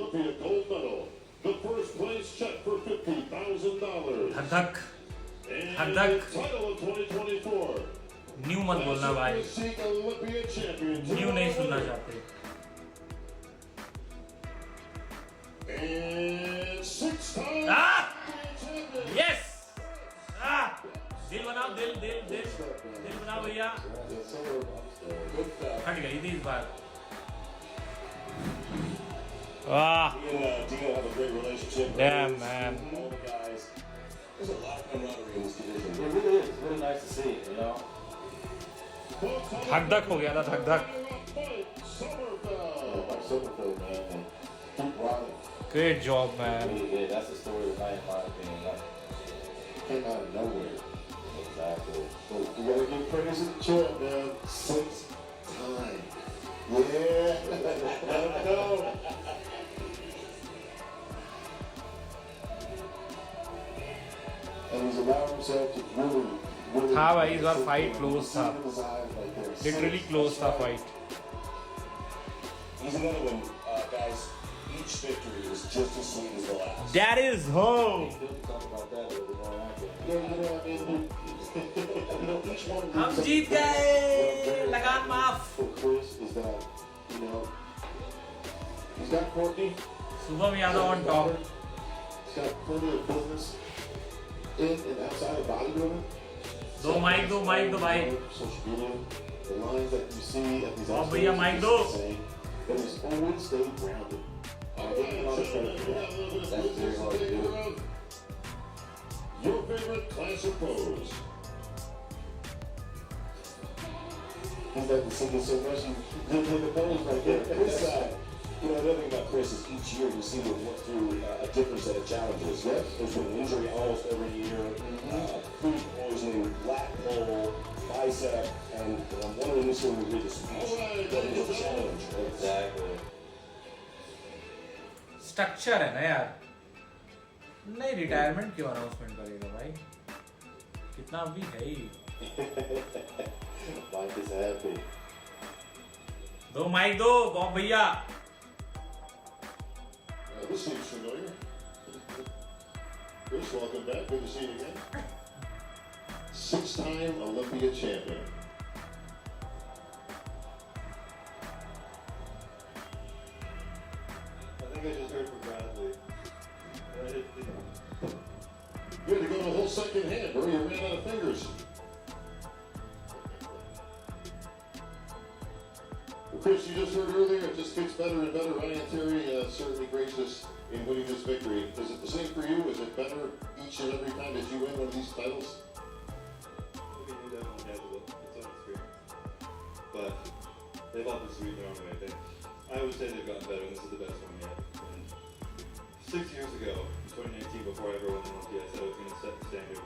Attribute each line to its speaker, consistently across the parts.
Speaker 1: Olympia gold medal. The first place check for $50,000.
Speaker 2: धक
Speaker 1: And the title of 2024.
Speaker 2: New मत बोलना भाई,
Speaker 1: Mr Olympia champion.
Speaker 2: New नहीं सुनना चाहते.
Speaker 1: And 6 times.
Speaker 2: यस, दिल बनाओ, दिल बनाओ भैया. हट गई थी इस बार. वाह, damn man.
Speaker 3: There's a lot of camaraderie in this division. It really is. It's really nice to see, you know.
Speaker 2: धक हो गया था, धक. Great job, man.
Speaker 3: Yeah, that's the story of the night, in my opinion. Like, came out of nowhere. Exactly.
Speaker 1: You gotta give praise to the champ, man. 6 times. Yeah. Let him go. And he's allowed himself to really.
Speaker 2: हाँ भाई, इस बार fight close था. Literally close था fight.
Speaker 3: He's another one, guys. Each victory is just as sweet as the last.
Speaker 2: That is home. हम जीत गए. लगान माफ.
Speaker 1: He's got Courtney.
Speaker 2: Shubham Yadav on top.
Speaker 1: He's got plenty of business in and outside of bodybuilding.
Speaker 2: दो mic दो भाई.
Speaker 1: Social media, the lines that you see at these
Speaker 2: Oh, भैया mic दो.
Speaker 1: But he's always stayed grounded.
Speaker 3: That's very hard to do.
Speaker 1: Your favorite class of pose. He's like the single so much you didn't hit the pose like that.
Speaker 3: This side, you know, the other thing about Chris is each year you see him work through a different set of challenges.
Speaker 1: Yes.
Speaker 3: There's been an injury almost every year. Food poisoning, lat pull, bicep, and one of them this year we did the speech. What is the challenge? Exactly.
Speaker 2: Structure है ना यार. नहीं, retirement क्यों announcement करेगा भाई? कितना अभी है ही.
Speaker 3: Mike is happy.
Speaker 2: दो माइक दो बॉब भैया.
Speaker 1: This seems familiar. Chris, welcome back. Good to see you again. 6-time Olympia champion.
Speaker 4: I think I just heard from Bradley.
Speaker 1: You had to go the whole second hand, bro. You ran out of fingers. Well, Chris, you just heard earlier, it just gets better and better. Ryan Terry certainly gracious in winning this victory. Is it the same for you? Is it better each and every time that you win one of these titles?
Speaker 4: Okay, you definitely has its own experience. But they've all been sweet in their own way. I would say they've gotten better, and this is the best one yet. And 6 years ago, in 2019, before I ever won the Olympia, I said I was going to set the standard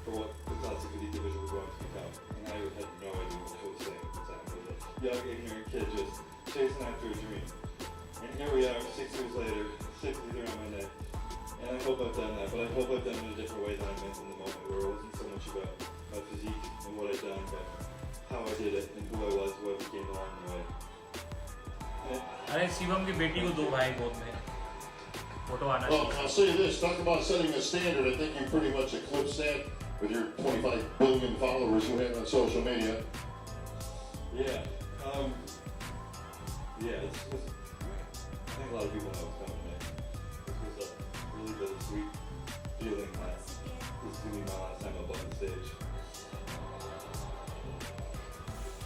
Speaker 4: for what the classic elite division was going to become. And I had no idea what I was saying at the time. I was a young, ignorant kid just chasing after a dream. And here we are, 6 years later, 60s around my neck. And I hope I've done that, but I hope I've done it in a different way than I meant in the moment, where it wasn't so much about my physique and what I'd done, but how I did it and who I was, who I became along the way.
Speaker 2: अरे शिवम की बेटी को दो भाई गोद में. Photo आना
Speaker 1: Well,
Speaker 2: चाहिए.
Speaker 1: I'll say this. Talk about setting a standard. I think you pretty much eclipsed that with your 25 billion followers you have on social media.
Speaker 4: Yeah. Yeah, I think a lot of people know what's coming next. This was a really bittersweet feeling that this is going to be my last time up on the stage.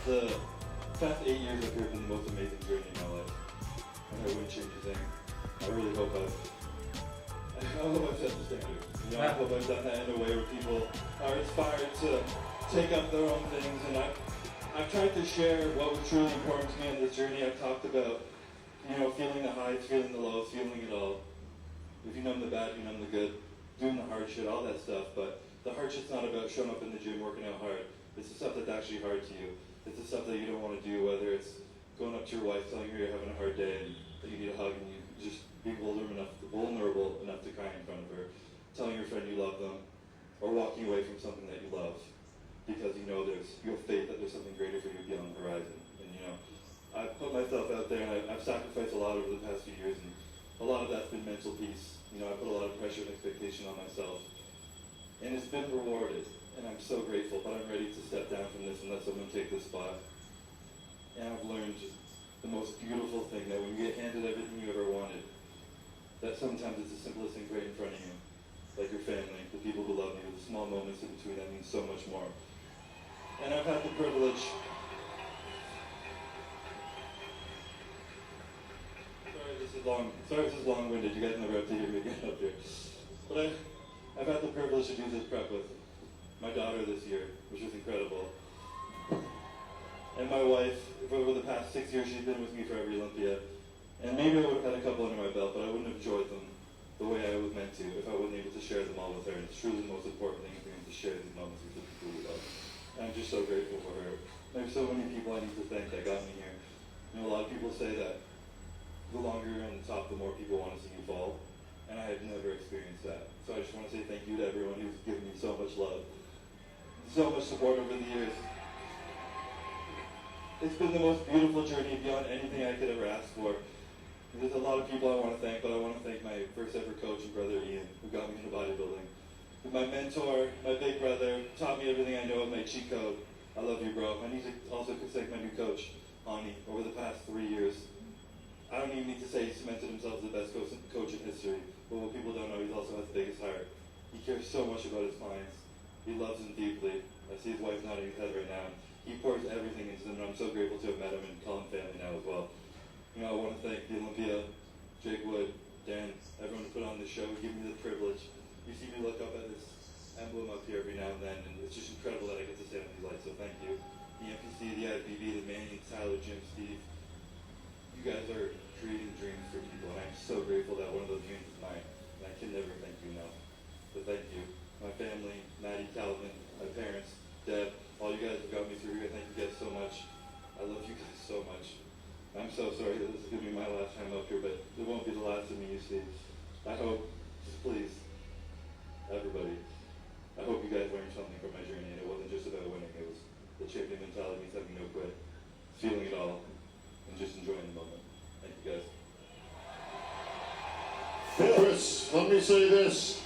Speaker 4: The past 8 years have been the most amazing journey in my life. And I wouldn't change a thing. I really hope I've set the standard. You know, I hope I've done that in a way where people are inspired to take up their own things. And I've tried to share what was truly important to me in this journey. I've talked about, you know, feeling the highs, feeling the lows, feeling it all. If you numb the bad, you numb the good. Doing the hard shit, all that stuff. But the hard shit's not about showing up in the gym, working out hard. It's the stuff that's actually hard to you. It's the stuff that you don't want to do, whether it's going up to your wife, telling her you're having a hard day and that you need a hug, and you just be vulnerable enough to cry in front of her, telling your friend you love them, or walking away from something that you love because you know you have faith that there's something greater for you beyond the horizon. And you know, I've put myself out there and I've sacrificed a lot over the past few years, and a lot of mental peace. You know, I put a lot of pressure and expectation on myself. And it's been rewarded. And I'm so grateful, but I'm ready to step down from this and let someone take this spot. And I've learned the most beautiful thing, that when you get handed everything you ever wanted, that sometimes it's the simplest thing right in front of you. Like your family, the people who love you, the small moments in between that mean so much more. And I've had the privilege. Sorry, this is long-winded. You guys never have to hear me get up here. But I've had the privilege to do this prep with my daughter this year, which was incredible. And my wife, for over the past 6 years, she's been with me for every Olympia. And maybe I would have had a couple under my belt, but I wouldn't have enjoyed them the way I was meant to if I wasn't able to share them all with her. And it's truly the most important thing, being able to share these moments with the people we love. And I'm just so grateful for her. There's so many people I need to thank that got me here. You know, a lot of people say that the longer you're on the top, the more people want to see you fall. And I have never experienced that. So I just want to say thank you to everyone who's given me so much love, so much support over the years. It's been the most beautiful journey beyond anything I could ever ask for. There's a lot of people I want to thank, but I want to thank my first ever coach and brother Ian, who got me into bodybuilding. My mentor, my big brother, taught me everything I know of my cheat code. I love you, bro. I need to also thank my new coach, Ani, over the past 3 years. I don't even need to say he cemented himself as the best coach in history, but what people don't know, he also has the biggest heart. He cares so much about his clients. He loves them deeply. I see his wife nodding his head right now. He pours everything into them, and I'm so grateful to have met him and call him family now as well. You know, I want to thank the Olympia, Jake Wood, Dan, everyone who put on this show, who gave me the privilege. You see me look up at this emblem up here every now and then, and it's just incredible that I get to stand with these lights, so thank you. The MPC, the IFBB, the Manny, Tyler, Jim, Steve, you guys are creating dreams for people, and I'm so grateful that one of those dreams is mine, and I can never thank you enough. But thank you. My family, Maddie, Calvin, my parents, Deb, all you guys have got me through here. Thank you guys so much. I love you guys so much. I'm so sorry that this is going to be my last time up here, but it won't be the last of me, you see. I hope, please, everybody, I hope you guys learned something from my journey, and it wasn't just about winning. It was the champion mentality, having no quit, feeling it all, and just enjoying the moment. Thank you guys.
Speaker 1: Chris, let me say this.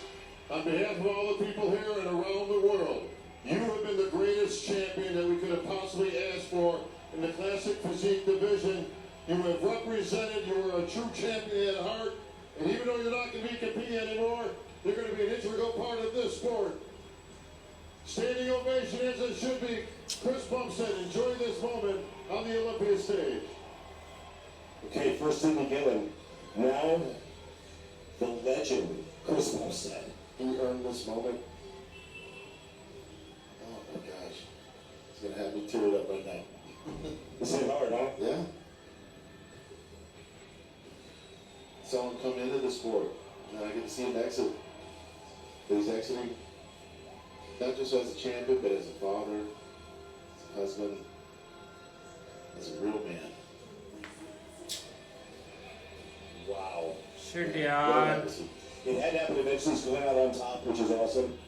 Speaker 1: On behalf of all the people here and around the world, you have been the greatest champion that we could have possibly asked for in the classic physique division. You have represented, you are a true champion at heart, and even though you're not going to be competing anymore, you're going to be an integral part of this sport. Standing ovation as it should be. Chris Bumstead, enjoy this moment on the Olympia stage.
Speaker 3: Okay, first thing to Gillen. Now, the legend, Chris Bumstead. He earned this moment.
Speaker 1: Oh my gosh. It's going to have me teared up right now.
Speaker 3: This is hard, huh?
Speaker 1: Yeah. Saw him come into the sport. Now I get to see him exit. But he's exiting not just as a champion, but as a father, as a husband, as a real man.
Speaker 3: Wow.
Speaker 2: Shit,
Speaker 3: What a
Speaker 2: yaar.
Speaker 3: legacy. It had to happen eventually. He's going out on top, which is awesome.